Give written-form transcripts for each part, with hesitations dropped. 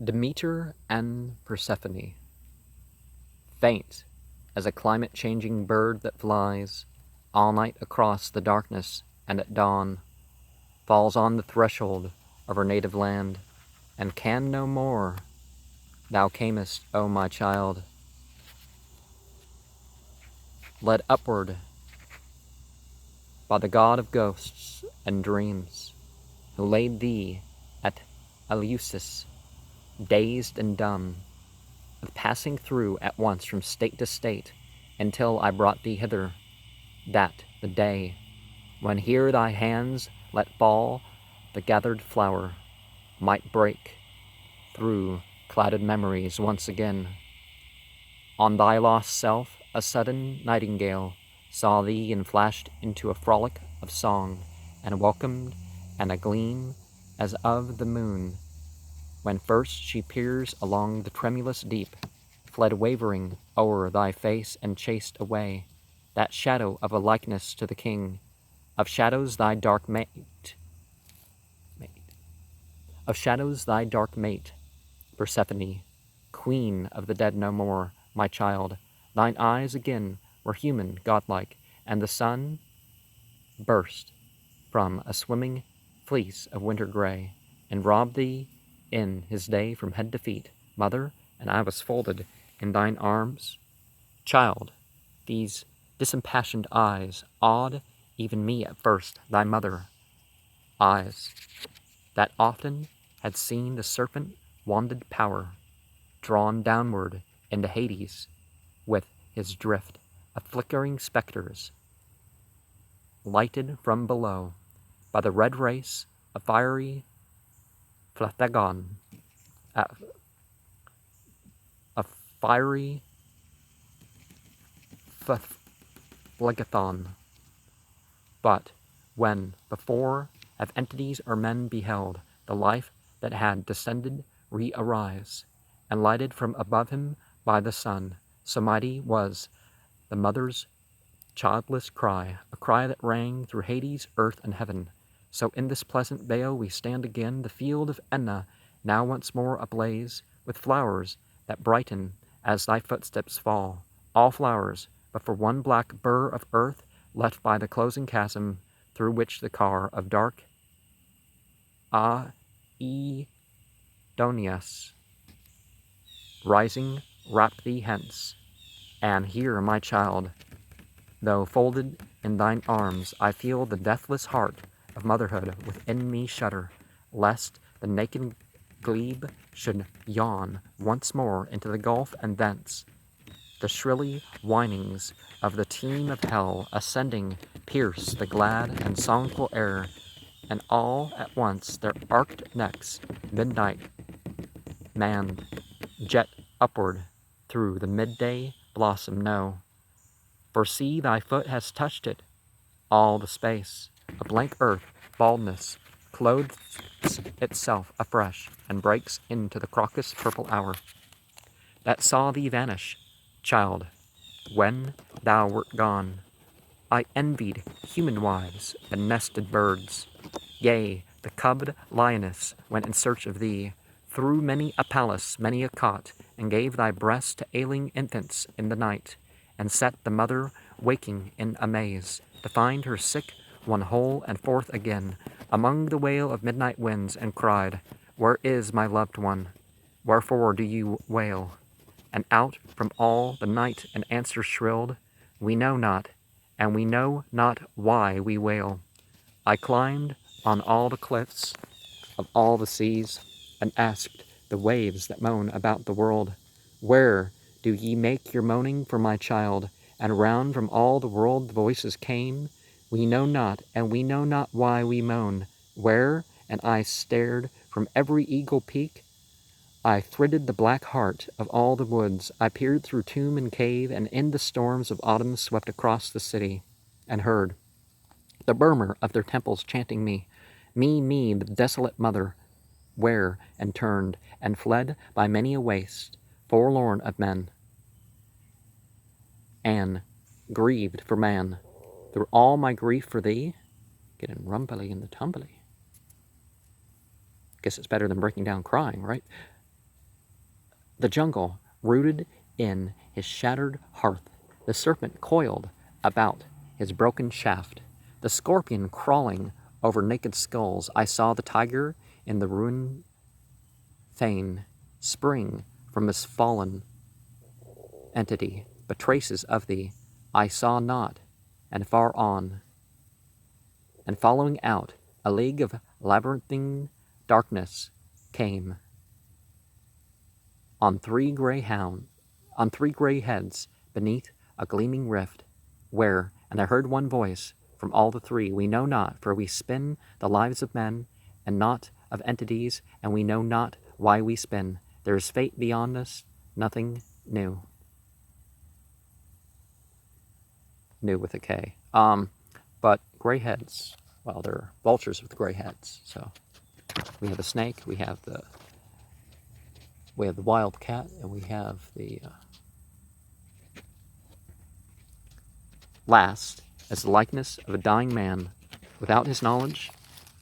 Demeter and Persephone, faint as a climate-changing bird that flies all night across the darkness and at dawn falls on the threshold of her native land and can no more. Thou camest, O my child, led upward by the god of ghosts and dreams, who laid thee at Eleusis, dazed and dumb, with passing through at once from state to state, until I brought thee hither, that the day when here thy hands let fall the gathered flower might break through clouded memories once again. On thy lost self a sudden nightingale saw thee and flashed into a frolic of song, and welcomed, and a gleam as of the moon, when first she peers along the tremulous deep, fled wavering o'er thy face and chased away that shadow of a likeness to the king of shadows, thy dark mate, of shadows thy dark mate, Persephone, queen of the dead no more, my child. Thine eyes again were human, godlike, and the sun burst from a swimming fleece of winter gray, and robbed thee in his day from head to feet, mother, and I was folded in thine arms. Child, these disimpassioned eyes awed even me at first, thy mother, eyes that often had seen the serpent-wanded power drawn downward into Hades with his drift of flickering specters, lighted from below by the red race of fiery Phlegon, a fiery Phlegathon. But when before have entities or men beheld the life that had descended re-arise, and lighted from above him by the sun, so mighty was the mother's childless cry, a cry that rang through Hades, earth, and heaven. So in this pleasant vale we stand again, the field of Enna, now once more ablaze with flowers that brighten as thy footsteps fall, all flowers, but for one black burr of earth left by the closing chasm through which the car of dark Aedonis, rising, wrap thee hence. And here, my child, though folded in thine arms, I feel the deathless heart of motherhood within me shudder, lest the naked glebe should yawn once more into the gulf, and thence the shrilly whinings of the team of hell ascending pierce the glad and songful air, and all at once their arched necks, midnight manned, jet upward through the midday blossom know. For see, thy foot has touched it, all the space, a blank earth, baldness, clothes itself afresh, and breaks into the crocus purple hour, that saw thee vanish, child, when thou wert gone. I envied human wives and nested birds. Yea, the cubbed lioness went in search of thee, through many a palace, many a cot, and gave thy breast to ailing infants in the night, and set the mother waking in amaze, to find her sick one whole and forth again, among the wail of midnight winds, and cried, Where is my loved one? Wherefore do you wail? And out from all the night an answer shrilled, We know not, and we know not why we wail. I climbed on all the cliffs of all the seas, and asked the waves that moan about the world, Where do ye make your moaning for my child? And round from all the world the voices came, We know not, and we know not why we moan. Where? And I stared from every eagle peak. I thridded the black heart of all the woods. I peered through tomb and cave, and in the storms of autumn swept across the city, and heard the murmur of their temples chanting me, me, the desolate mother, where, and turned, and fled by many a waste, forlorn of men, and grieved for man. Through all my grief for thee, getting rumbly in the tumbly. Guess it's better than breaking down crying, right? The jungle, rooted in his shattered hearth, the serpent coiled about his broken shaft, the scorpion crawling over naked skulls. I saw the tiger in the ruined fane spring from his fallen entity, but traces of thee I saw not, and far on, and following out, a league of labyrinthine darkness came on three gray heads beneath a gleaming rift, where, and I heard one voice from all the three, we know not, for we spin the lives of men, and not of entities, and we know not why we spin. There is fate beyond us, nothing new. New with a K. But gray heads, well, they're vultures with gray heads. So we have a snake, we have the wild cat, and we have the last as the likeness of a dying man. Without his knowledge,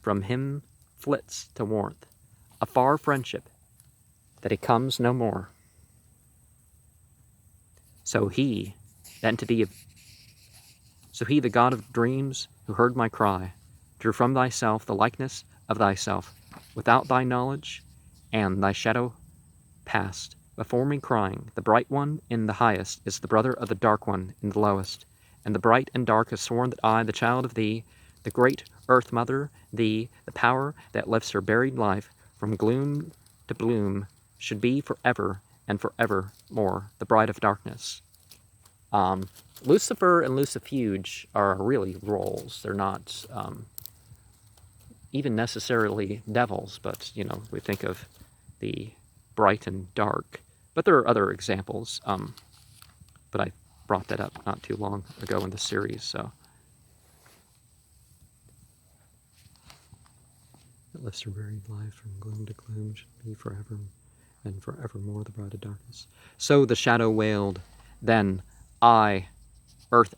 from him flits to warmth a far friendship that he comes no more. So he, the god of dreams, who heard my cry, drew from thyself the likeness of thyself, without thy knowledge, and thy shadow passed before me crying, the bright one in the highest is the brother of the dark one in the lowest, and the bright and dark have sworn that I, the child of thee, the great earth mother, thee, the power that lifts her buried life from gloom to bloom, should be forever and forever more the bride of darkness. Lucifer and Lucifuge are really roles. They're not even necessarily devils, but, we think of the bright and dark. But there are other examples, but I brought that up not too long ago in the series, so. That lifts her buried life from gloom to gloom, should be forever and forevermore the bride of darkness. So the shadow wailed, then I, earth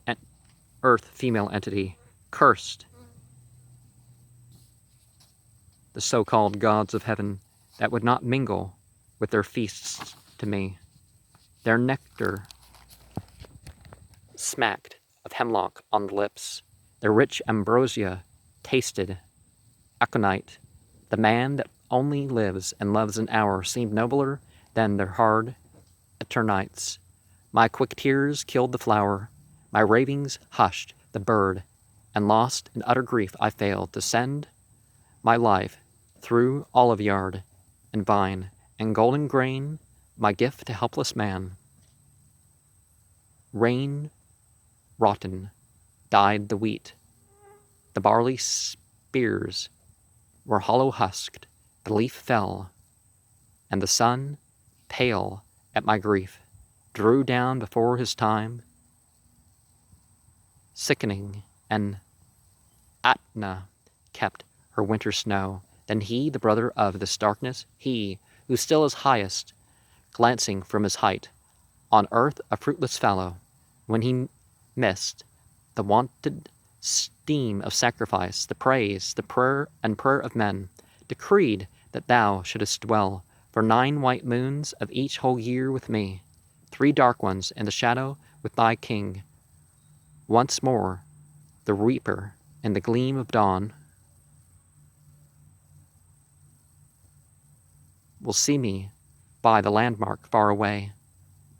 female entity, cursed the so-called gods of heaven that would not mingle with their feasts to me. Their nectar smacked of hemlock on the lips, their rich ambrosia tasted aconite. The man that only lives and loves an hour seemed nobler than their hard eternites. My quick tears killed the flower, my ravings hushed the bird, and lost in utter grief I failed to send my life through olive yard and vine and golden grain, my gift to helpless man. Rain rotten died the wheat, the barley spears were hollow husked, the leaf fell, and the sun, pale at my grief, drew down before his time, sickening, and Atna kept her winter snow. Then he, the brother of this darkness, he, who still is highest, glancing from his height, on earth a fruitless fallow, when he missed the wonted steam of sacrifice, the praise, the prayer of men, decreed that thou shouldest dwell for 9 white moons of each whole year with me, 3 dark ones in the shadow with thy king. Once more, the reaper in the gleam of dawn will see me by the landmark far away,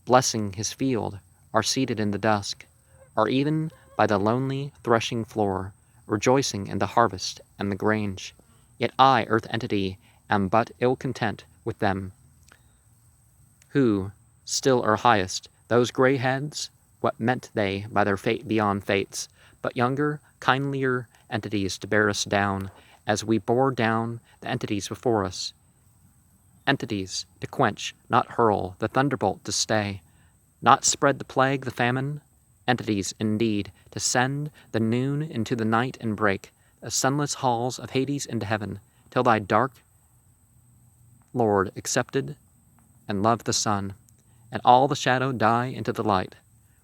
blessing his field, or seated in the dusk, or even by the lonely threshing floor, rejoicing in the harvest and the grange. Yet I, earth entity, am but ill content with them, who still are highest. Those gray heads, what meant they by their fate beyond fates, but younger, kindlier entities to bear us down, as we bore down the entities before us. Entities to quench, not hurl, the thunderbolt to stay, not spread the plague, the famine. Entities, indeed, to send the noon into the night and break the sunless halls of Hades into heaven, till thy dark Lord accepted and loved the sun, and all the shadow die into the light,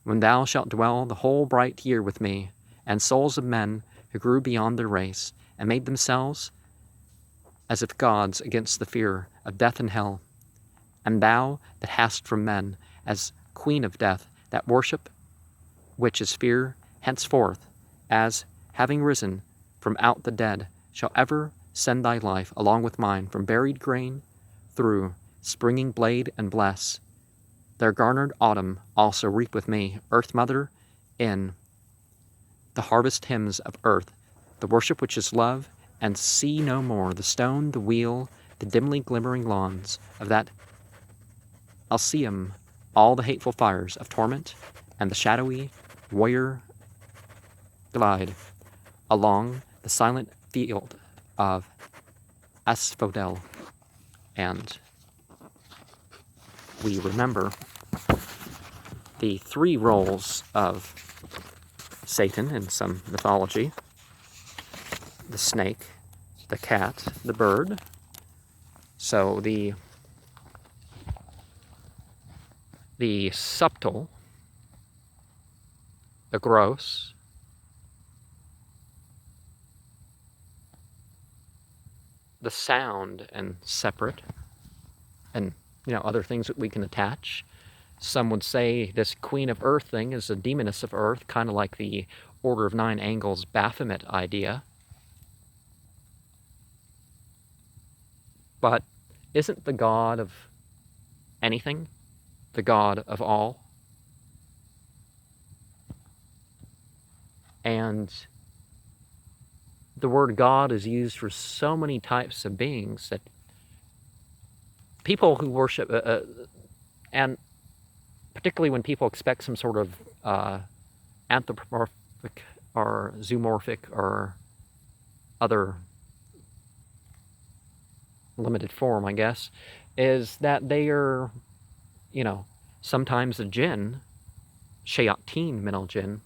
when thou shalt dwell the whole bright year with me, and souls of men who grew beyond their race, and made themselves as if gods against the fear of death and hell, And thou that hast from men, as queen of death, that worship which is fear, henceforth, as having risen from out the dead, shall ever send thy life along with mine from buried grain through springing blade and bless. Their garnered autumn also reap with me, earth mother, in the harvest hymns of earth, the worship which is love, and see no more the stone, the wheel, the dimly glimmering lawns of that Elysium, all the hateful fires of torment, and the shadowy warrior glide along the silent field of asphodel. And we remember the three roles of Satan in some mythology: the snake, the cat, the bird. So the subtle, the gross, the sound and separate, and other things that we can attach. Some would say this Queen of Earth thing is a demoness of Earth, kind of like the Order of Nine Angles Baphomet idea. But isn't the God of anything the God of all? And the word God is used for so many types of beings that people who worship, and particularly when people expect some sort of anthropomorphic or zoomorphic or other limited form, I guess, is that they are, sometimes a jinn, Shayateen min al Jinn.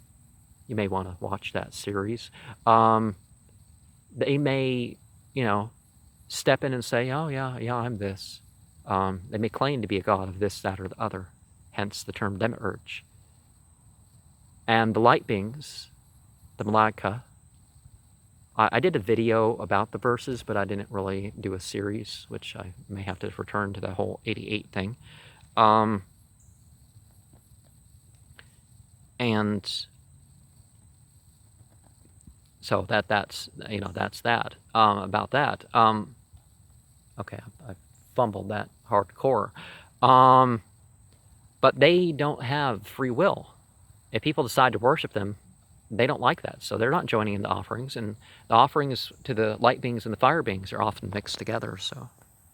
You may want to watch that series. They may, step in and say, oh, yeah, I'm this. They may claim to be a god of this, that, or the other, hence the term demiurge. And the light beings, the Malaika, I did a video about the verses, but I didn't really do a series, which I may have to return to the whole 88 thing. And so that's that about that. Okay, I fumbled that hardcore. But they don't have free will. If people decide to worship them, they don't like that, so they're not joining in the offerings, and the offerings to the light beings and the fire beings are often mixed together. So